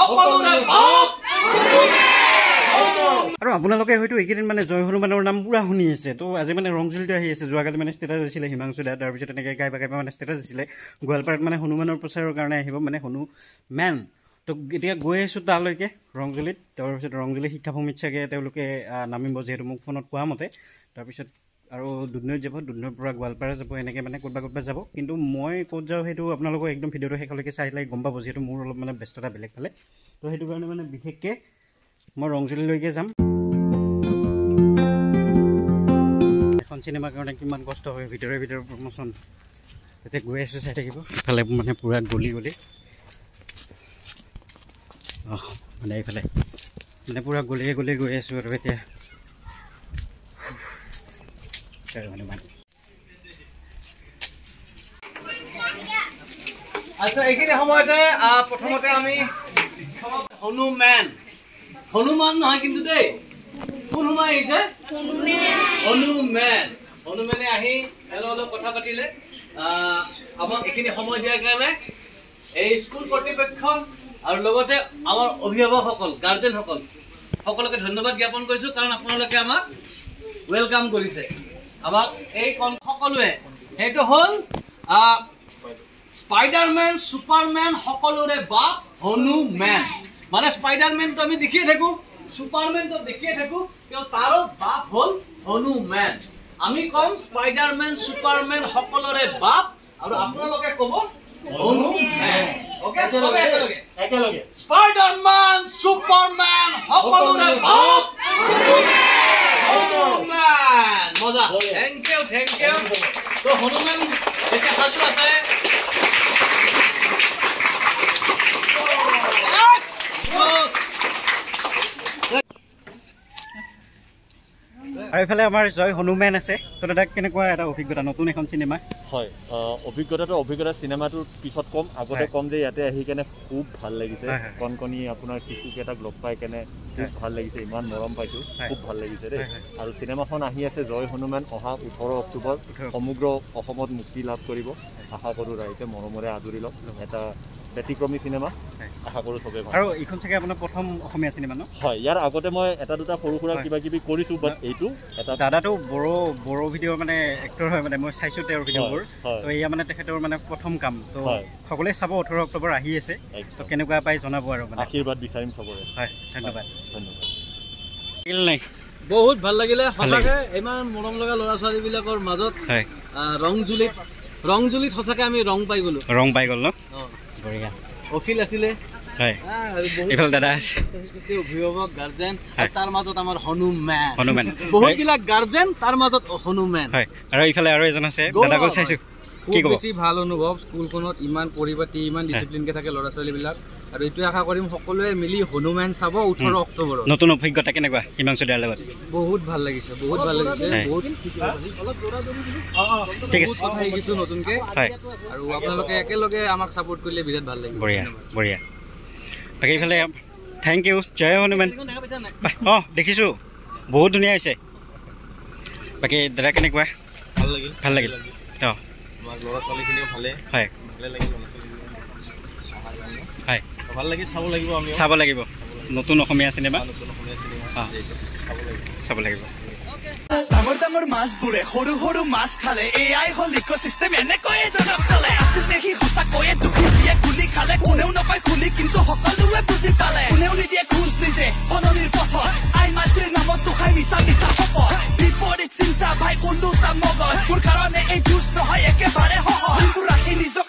সকলোৰে বাপ। আৰু আপোনালোকে হয়তো এইকেইদিন মানে জয় হনুমানৰ নাম পুৰা শুনি আছে। তো আজি মানে ৰংজুলিটো আহি আছে। যোৱাকালি মানে ষ্টেটাছ দিছিলে হিমাংশু দা, তাৰপিছত এনেকৈ গাইবা মানে ষ্টেটাছ দিছিলে গোৱালপাৰাত মানে হনুমানৰ প্ৰচাৰৰ কাৰণে আহিব মানে হনুমেন। তো এতিয়া গৈ আছোঁ তালৈকে ৰংজুলিত। তাৰপিছত ৰংজুলি শিক্ষাভূমিত চাগে তেওঁলোকে নামিব, যিহেতু মোক ফোনত কোৱা মতে। তাৰপিছত আৰু দুধনৈত যাব, দুধনৈৰ পৰা গোৱালপাৰা যাব, এনেকৈ মানে ক'ৰবাত যাব। কিন্তু মই ক'ত যাওঁ সেইটো আপোনালোকক একদম ভিডিঅ'টো শেষলৈকে চাই গম পাব, যিহেতু মোৰ অলপ মানে ব্যস্ততা বেলেগ ফালে। তো সেইটো কাৰণে মানে বিশেষকৈ মই ৰংজুলিলৈকে যাম। এখন চিনেমাৰ কাৰণে কিমান কষ্ট হয়, ভিতৰে প্ৰমোচন। এতিয়া গৈ আছোঁ, চাই থাকিব। ইফালে মানে পূৰা গলি মানে এইফালে মানে পূৰা গলিয়ে গৈ আছোঁ আৰু এতিয়া আচ্ছা, এইখিনি সময়তে প্ৰথমতে আমি হনুমান নহয় কিন্তু দেই, কোন হনুমান আহিছে? হনুমেনে আহি অলপ কথা পাতিলে। আমাক এইখিনি সময় দিয়াৰ কাৰণে এই স্কুল কৰ্তৃপক্ষ আৰু লগতে আমাৰ অভিভাৱকসকল, গাৰ্জেনসকল সকলোকে ধন্যবাদ জ্ঞাপন কৰিছোঁ, কাৰণ আপোনালোকে আমাক ৱেলকাম কৰিছে। আমাক এই সকলোৱে, সেইটো হ'ল স্পাইডাৰমেন, ছুপাৰমেন, সকলোৰে বাপ হনুমেন। মানে স্পাইডাৰমেনটো আমি দেখিয়ে থাকোঁ, ছুপাৰমেনটো দেখিয়ে থাকোঁ, তেওঁ তাৰো বাপ হ'ল হনুমেন। আমি ক'ম স্পাইডাৰমেন, ছুপাৰমেন সকলোৰে বাপ, আৰু আপোনালোকে ক'ব হনুমেন। ওকে, চবে একেলগে স্পাইডাৰমেন, ছুপাৰমেন সকলোৰে বাপ হনুমেন। মজা, থেংক ইউ। তো হনুমেন এতিয়া সাজু আছে। আৰু এইফালে আমাৰ জয় হনুমেন আছে। তো দাদা, কেনেকুৱা এটা অভিজ্ঞতা, নতুন এখন চিনেমা? হয়, অভিজ্ঞতা চিনেমাটোৰ পিছত কম, আগতে কম যে ইয়াতে আহি কেনে খুব ভাল লাগিছে। কণকণি আপোনাৰ শিশুকেইটাক লগ পাই কেনে খুব ভাল লাগিছে, ইমান মৰম পাইছোঁ, খুব ভাল লাগিছে দেই। আৰু চিনেমাখন আহি আছে জয় হনুমান, অহা 18 অক্টোবৰ সমগ্ৰ অসমত মুক্তি লাভ কৰিব। আশা কৰোঁ ৰাইজে মৰমৰে আদৰি লওক। এটা ব্যতিক্ৰমী চিনেমা, আশা কৰোঁ চবেই ভাল। আৰু এইখন চাগে আপোনাৰ প্ৰথম অসমীয়া চিনেমা ন? হয়, ইয়াৰ আগতে মই এটা দুটা সৰু সুৰা কিবা কিবি কৰিছোঁ, বাট এইটো এটা। দাদাটো বড়ো ভিডিঅ'ৰ মানে এক্টৰ হয়, মানে মই চাইছোঁ তেওঁৰ ভিডিঅ'বোৰ। তো এয়া মানে তেখেতৰ মানে প্ৰথম কাম। তো সকলোৱে চাব, 18 অক্টোবৰ আহি আছে। তো কেনেকুৱা পাই জনাব আৰু মানে আশীৰ্বাদ বিচাৰিম চবৰে। হয়, ধন্যবাদ। বহুত ভাল লাগিলে সঁচাকে, ইমান মৰম লগা ল'ৰা ছোৱালীবিলাকৰ মাজত ৰংজুলিত সঁচাকে আমি ৰং পাই গ'ল ন? বঢ়িয়া। অখিল আছিলে, দাদা আছে, অভিভাৱক, গাৰ্জেন, তাৰ মাজত আমাৰ হনুমেন। বহুতবিলাক গাৰ্জেন, তাৰ মাজত হনুমেন। আৰু ইফালে আৰু এজন আছে, দাদাকো চাইছো। খুব বেছি ভাল অনুভৱ, স্কুলখনত ইমান পৰিপাটি, ইমান ডিচিপ্লিনকে থাকে ল'ৰা ছোৱালীবিলাক। আৰু এইটোৱে আশা কৰিম সকলোৱে মিলি হনুমেন চাব 18 অক্টোবৰত। নতুন অভিজ্ঞতা কেনেকুৱা হিমাংশু দাৰ লগত? বহুত ভাল লাগিছে, বহুত কথা শিকিছোঁ নতুনকে। আৰু আপোনালোকে একেলগে আমাক ছাপোৰ্ট কৰিলে বিৰাট ভাল লাগিব। বঢ়িয়া। বাকী ইফালে থেংক ইউ, জয় হনুমান। দেখিছোঁ, বহুত ধুনীয়া হৈছে। বাকী দাদা কেনেকুৱা? ভাল লাগিল। ল'ৰা ছোৱালীখিনিও ভালে লাগিল, ভাল লাগি চাব লাগিব। নতুন অসমীয়া চিনেমা চাব লাগিব। ডাঙৰ মাছবোৰে সৰু সৰু মাছ খালে, এয়াই হ'ল ইক'চিষ্টেম, এনেকৈয়ে জনক চলে। আছিল দেখি সঁচাকৈয়ে দুখী দিয়ে গুলি খালে, কোনেও নাপায় খুলি কিন্তু সকলোৱে বুজি পালে। কোনেও নিদিয়ে খোজ নিজে সলনিৰ পথত, আই মাতৃৰ নামত দুখাই মিছা শপত। বিপৰীত চিন্তা ভাই ওলোটা মগজ, মোৰ কাৰণে এই যুঁজ নহয় একেবাৰে সহজ। ৰাখি নিজক